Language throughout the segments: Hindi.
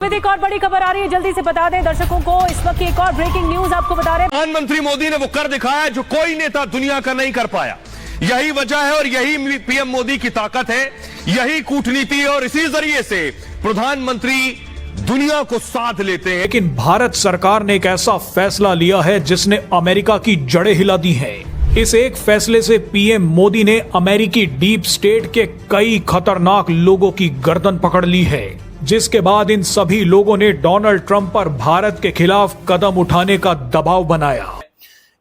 एक और बड़ी खबर आ रही है, जल्दी से बता दें दर्शकों को। इस वक्त की एक और ब्रेकिंग न्यूज आपको बता रहे हैं। प्रधानमंत्री मोदी ने वो कर दिखाया जो कोई नेता दुनिया का नहीं कर पाया। यही वजह है और यही पीएम मोदी की ताकत है, यही कूटनीति है और इसी जरिए से प्रधानमंत्री दुनिया को साथ लेते हैं। लेकिन भारत सरकार ने एक ऐसा फैसला लिया है जिसने अमेरिका की जड़ें हिला दी हैं। इस एक फैसले से पीएम मोदी ने अमेरिकी डीप स्टेट के कई खतरनाक लोगों की गर्दन पकड़ ली है, जिसके बाद इन सभी लोगों ने डोनाल्ड ट्रंप पर भारत के खिलाफ कदम उठाने का दबाव बनाया।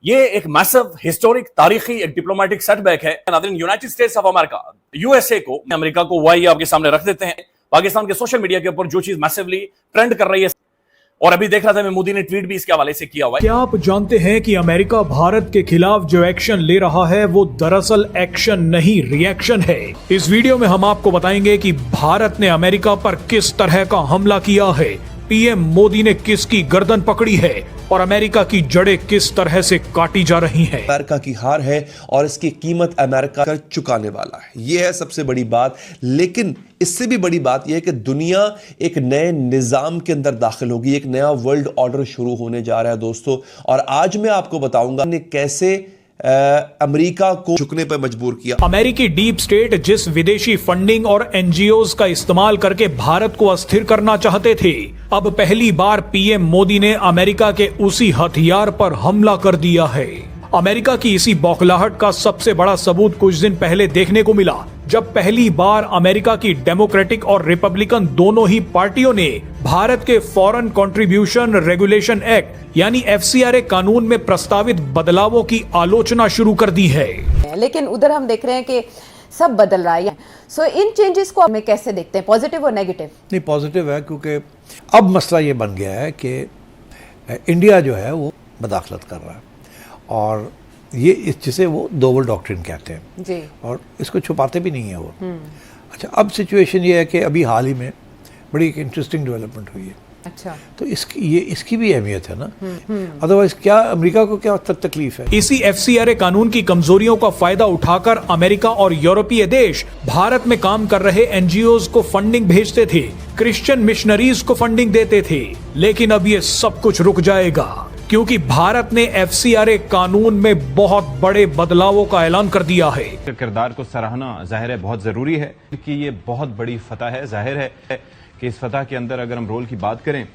ये एक मैसिव हिस्टोरिक तारीखी एक डिप्लोमेटिक सेटबैक है। United states of America USA को अमेरिका को वही आपके सामने रख देते हैं। पाकिस्तान के सोशल मीडिया के ऊपर जो चीज मैसिवली ट्रेंड कर रही है, और अभी देख रहा था मैं, मोदी ने ट्वीट भी इसके हवाले से किया हुआ है। क्या आप जानते हैं कि अमेरिका भारत के खिलाफ जो एक्शन ले रहा है वो दरअसल एक्शन नहीं, रिएक्शन है। इस वीडियो में हम आपको बताएंगे कि भारत ने अमेरिका पर किस तरह का हमला किया है, पीएम मोदी ने किसकी गर्दन पकड़ी है और अमेरिका की जड़ें किस तरह से काटी जा रही हैं। अमेरिका की हार है और इसकी कीमत अमेरिका कर चुकाने वाला है, यह है सबसे बड़ी बात। लेकिन इससे भी बड़ी बात यह है कि दुनिया एक नए निजाम के अंदर दाखिल होगी, एक नया वर्ल्ड ऑर्डर शुरू होने जा रहा है दोस्तों। और आज मैं आपको बताऊंगा ने कैसे अमेरिका को झुकने पर मजबूर किया। अमेरिकी डीप स्टेट जिस विदेशी फंडिंग और एनजीओज का इस्तेमाल करके भारत को अस्थिर करना चाहते थे, अब पहली बार पीएम मोदी ने अमेरिका के उसी हथियार पर हमला कर दिया है। अमेरिका की इसी बौखलाहट का सबसे बड़ा सबूत कुछ दिन पहले देखने को मिला, जब पहली बार अमेरिका की डेमोक्रेटिक और रिपब्लिकन दोनों ही पार्टियों ने भारत के फॉरेन कंट्रीब्यूशन रेगुलेशन एक्ट यानी एफसीआरए कानून में प्रस्तावित बदलावों की आलोचना शुरू कर दी है। लेकिन उधर हम देख रहे हैं कि सब बदल रहा है। सो इन चेंजेस को हमें कैसे देखते हैं, पॉजिटिव और नेगेटिव? नहीं, पॉजिटिव है, क्योंकि अब मसला ये बन गया है कि इंडिया जो है वो मदाखलत कर रहा है, और ये जिसे वो डबल डॉक्ट्रिन कहते हैं जी, और इसको छुपाते भी नहीं है वो। अच्छा, अब सिचुएशन ये है कि अभी हाल ही में बड़ी एक इंटरेस्टिंग डेवलपमेंट हुई है। अच्छा, तो इसकी भी अहमियत है ना, अदरवाइज क्या अमेरिका को क्या तकलीफ है? इसी एफसीआरए कानून की कमजोरियों का फायदा उठाकर अमेरिका और यूरोपीय देश भारत में काम कर रहे एनजीओज को फंडिंग भेजते थे, क्रिश्चियन मिशनरीज को फंडिंग देते थे। लेकिन अब ये सब कुछ रुक जाएगा, क्योंकि भारत ने एफसीआरए कानून में बहुत बड़े बदलावों का ऐलान कर दिया है। किरदार को सराहना जाहिर है बहुत जरूरी है कि ये बहुत बड़ी फतह है। जाहिर है कि इस फतह के अंदर अगर हम रोल की बात करें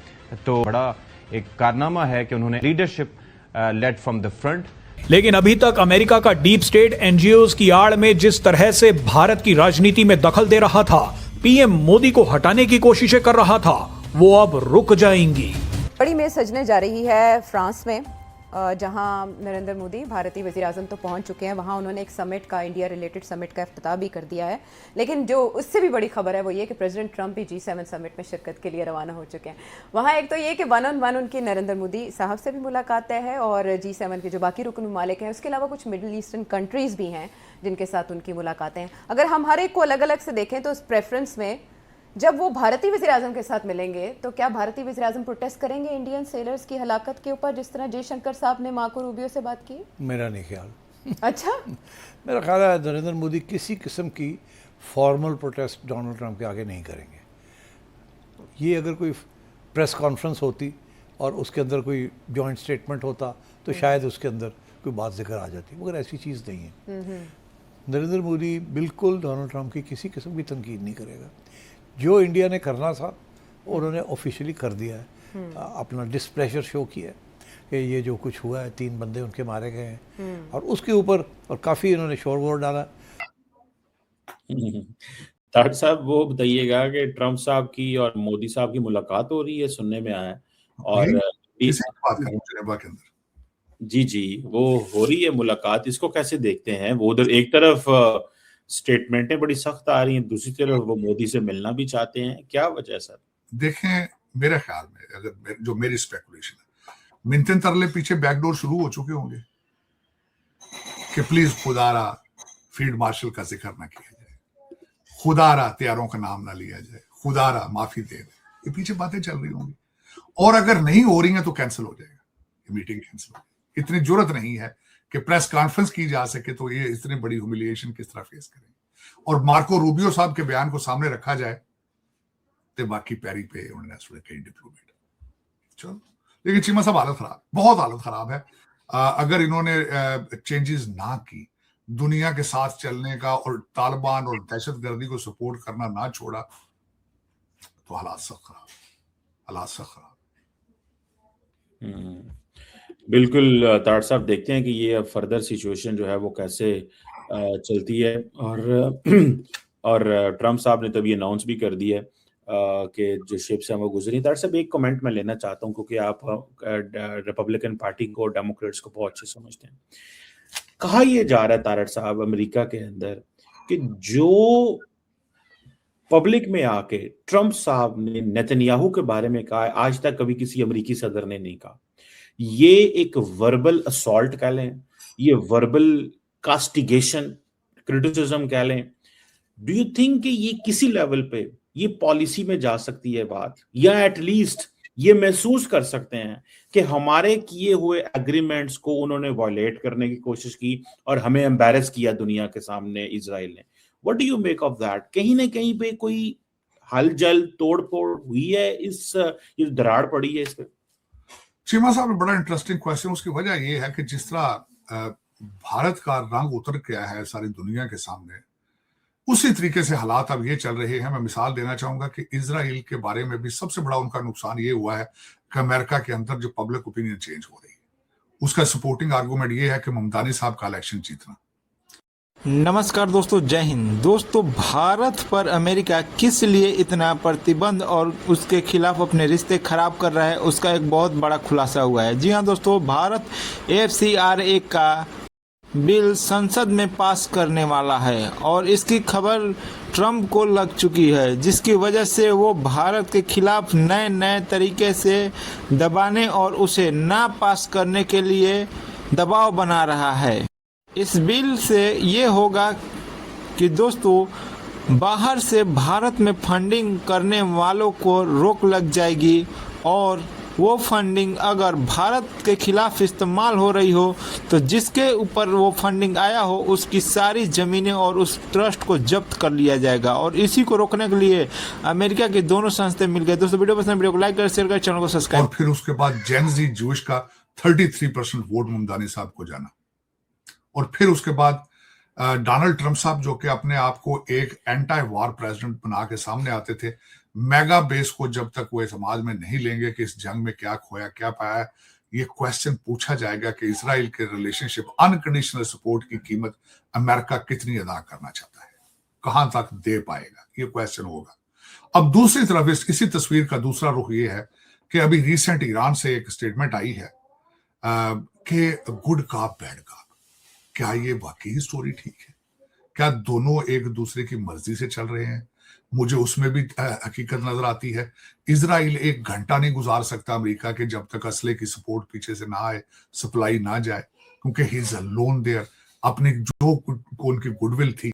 तो बड़ा एक कारनामा है कि उन्होंने leadership led from the front. लेकिन अभी तक अमेरिका का डीप स्टेट एनजीओज की आड़ में जिस तरह से भारत की राजनीति में दखल दे रहा था, पीएम मोदी को हटाने की कोशिशें कर रहा था, वो अब रुक जाएंगी। बड़ी मेज सजने जा रही है फ्रांस में, जहां नरेंद्र मोदी भारतीय वज़ीर आज़म तो पहुंच चुके हैं। वहां उन्होंने एक समिट का, इंडिया रिलेटेड समिट का इफ्तिताह भी कर दिया है। लेकिन जो उससे भी बड़ी खबर है वो ये कि प्रेसिडेंट ट्रंप भी G7 समिट में शिरकत के लिए रवाना हो चुके हैं। वहां एक तो ये कि 1-on-1 उनकी नरेंद्र मोदी साहब से भी मुलाकात तय है, और G7 के जो बाकी रुकन ममालिक हैं, उसके अलावा कुछ मिडिल ईस्टर्न कंट्रीज़ भी हैं जिनके साथ उनकी मुलाकातें हैं। अगर हम हर एक को अलग अलग से देखें तो उस प्रेफरेंस में जब वो भारतीय वज़ीर आज़म के साथ मिलेंगे तो क्या भारतीय वज़ीर आज़म प्रोटेस्ट करेंगे इंडियन सेलर्स की हलाकत के ऊपर, जिस तरह जयशंकर साहब ने मार्को रूबियो से बात की? मेरा नहीं ख्याल। अच्छा, मेरा ख्याल है नरेंद्र मोदी किसी किस्म की फॉर्मल प्रोटेस्ट डोनाल्ड ट्रंप के आगे नहीं करेंगे। ये अगर कोई प्रेस कॉन्फ्रेंस होती और उसके अंदर कोई जॉइंट स्टेटमेंट होता तो शायद उसके अंदर कोई बात जिक्र आ जाती, मगर ऐसी चीज़ नहीं है। नरेंद्र मोदी बिल्कुल डोनाल्ड ट्रंप की किसी किस्म की तनकीद नहीं करेगा। जो इंडिया ने करना था उन्होंने ऑफिशियली कर दिया है, अपना डिस्प्लेजर शो किया है कि ये जो कुछ हुआ है, 3 बंदे उनके मारे गए हैं, और उसके ऊपर और काफ़ी इन्होंने शोर वोर डाला। तारक साहब, वो बताइएगा कि ट्रंप साहब की और मोदी साहब की मुलाकात हो रही है, सुनने में आया है, और जी वो हो रही है मुलाकात, इसको कैसे देखते हैं? वो उधर एक तरफ स्टेटमेंटें बड़ी सख्त आ रही हैं, दूसरी तरफ वो मोदी से मिलना भी चाहते हैं, क्या वजह सर? देखें, मेरे ख्याल में, अगर जो मेरी स्पेकुलेशन है, मिनते तरले पीछे बैकडोर शुरू हो चुके होंगे कि प्लीज खुदारा फील्ड मार्शल का जिक्र ना किया जाए, खुदारा तैयारों का नाम ना लिया जाए, खुदारा माफी दे दे, ये पीछे बातें चल रही होंगी। और अगर नहीं हो रही हैं तो कैंसिल हो जाएगा, ये मीटिंग कैंसिल हो जाएगी। इतनी जरूरत नहीं है कि प्रेस कॉन्फ्रेंस की जा सके तो ये इतनी बड़ी ह्यूमिलिएशन किस तरह फेस करेंगे। और मार्को रूबियो साहब के बयान को सामने रखा जाए ते बाकी पैरी पे उन्होंने कई डिप्लोमेट। चलो, लेकिन चीमा साहब हालत खराब, बहुत हालत खराब है। अगर इन्होंने चेंजेस ना की, दुनिया के साथ चलने का और तालिबान और दहशतगर्दी को सपोर्ट करना ना छोड़ा, तो हालात सब खराब, हालात सब खराब। बिल्कुल ताड़ साहब, देखते हैं कि ये अब फर्दर सिचुएशन जो है वो कैसे चलती है। और ट्रम्प साहब ने तब ये अनाउंस भी कर दिया है कि जो शिप्स हैं वो गुजरी। ताड़ साहब, एक कमेंट मैं लेना चाहता हूँ, क्योंकि आप रिपब्लिकन पार्टी को, डेमोक्रेट्स को बहुत अच्छे समझते हैं। कहा यह जा रहा है तारड़ साहब अमेरिका के अंदर कि जो पब्लिक में आके ट्रम्प साहब ने नेतन्याहू के बारे में कहा, आज तक कभी किसी अमेरिकी सदर ने नहीं कहा। ये एक वर्बल असॉल्ट कह लें, ये वर्बल कास्टिगेशन, क्रिटिसिज्म कह लें। डू यू थिंक कि ये किसी लेवल पे ये पॉलिसी में जा सकती है बात, या एटलीस्ट ये महसूस कर सकते हैं कि हमारे किए हुए एग्रीमेंट्स को उन्होंने वायलेट करने की कोशिश की और हमें एम्बैरेस किया दुनिया के सामने इजराइल ने? What do you make of that? कहीं ना कहीं पे कोई हलचल, तोड़फोड़ हुई है, ये दरार पड़ी है इस पे? चीमा साहब ने बड़ा इंटरेस्टिंग क्वेश्चन। उसकी वजह यह है कि जिस तरह भारत का रंग उतर गया है सारी दुनिया के सामने, उसी तरीके से हालात अब ये चल रहे हैं। मैं मिसाल देना चाहूंगा कि इजराइल के बारे में भी सबसे बड़ा उनका नुकसान ये हुआ है कि अमेरिका के अंदर जो पब्लिक ओपिनियन चेंज हो रही है, उसका सपोर्टिंग आर्गूमेंट ये है कि ममतानी साहब का इलेक्शन जीतना। नमस्कार दोस्तों, जय हिंद। दोस्तों, भारत पर अमेरिका किस लिए इतना प्रतिबंध और उसके खिलाफ अपने रिश्ते खराब कर रहा है, उसका एक बहुत बड़ा खुलासा हुआ है। जी हाँ दोस्तों, भारत AFCRA का बिल संसद में पास करने वाला है और इसकी खबर ट्रम्प को लग चुकी है, जिसकी वजह से वो भारत के खिलाफ नए नए तरीके से दबाने और उसे ना पास करने के लिए दबाव बना रहा है। इस बिल से ये होगा कि दोस्तों, बाहर से भारत में फंडिंग करने वालों को रोक लग जाएगी और वो फंडिंग अगर भारत के खिलाफ इस्तेमाल हो रही हो तो जिसके ऊपर वो फंडिंग आया हो उसकी सारी ज़मीनें और उस ट्रस्ट को जब्त कर लिया जाएगा। और इसी को रोकने के लिए अमेरिका के दोनों संस्थाएं मिल गए। दोस्तों, वीडियो पसंद, वीडियो को लाइक कर, शेयर कर, चैनल को सब्सक्राइब। और फिर उसके बाद जेन ज़ी जूश का 33% वोट ममतानी साहब को जाना। और फिर उसके बाद डोनाल्ड ट्रम्प साहब, जो कि अपने आप को एक एंटी वार प्रेसिडेंट बना के सामने आते थे, मेगा बेस को जब तक वो समाज में नहीं लेंगे कि इस जंग में क्या खोया क्या पाया, ये क्वेश्चन पूछा जाएगा कि इजराइल के रिलेशनशिप, अनकंडीशनल सपोर्ट की कीमत अमेरिका कितनी अदा करना चाहता है, कहां तक दे पाएगा, ये क्वेश्चन होगा। अब दूसरी तरफ इसी तस्वीर का दूसरा रुख ये है कि अभी रिसेंट ईरान से एक स्टेटमेंट आई है कि गुड कॉप बैड कॉप। क्या ये वाकई स्टोरी ठीक है? क्या दोनों एक दूसरे की मर्जी से चल रहे हैं? मुझे उसमें भी हकीकत नजर आती है। इजराइल 1 घंटा नहीं गुजार सकता अमेरिका के जब तक असले की सपोर्ट पीछे से ना आए, सप्लाई ना जाए, क्योंकि ही इज अलोन देयर। अपनी जो उनकी गुडविल थी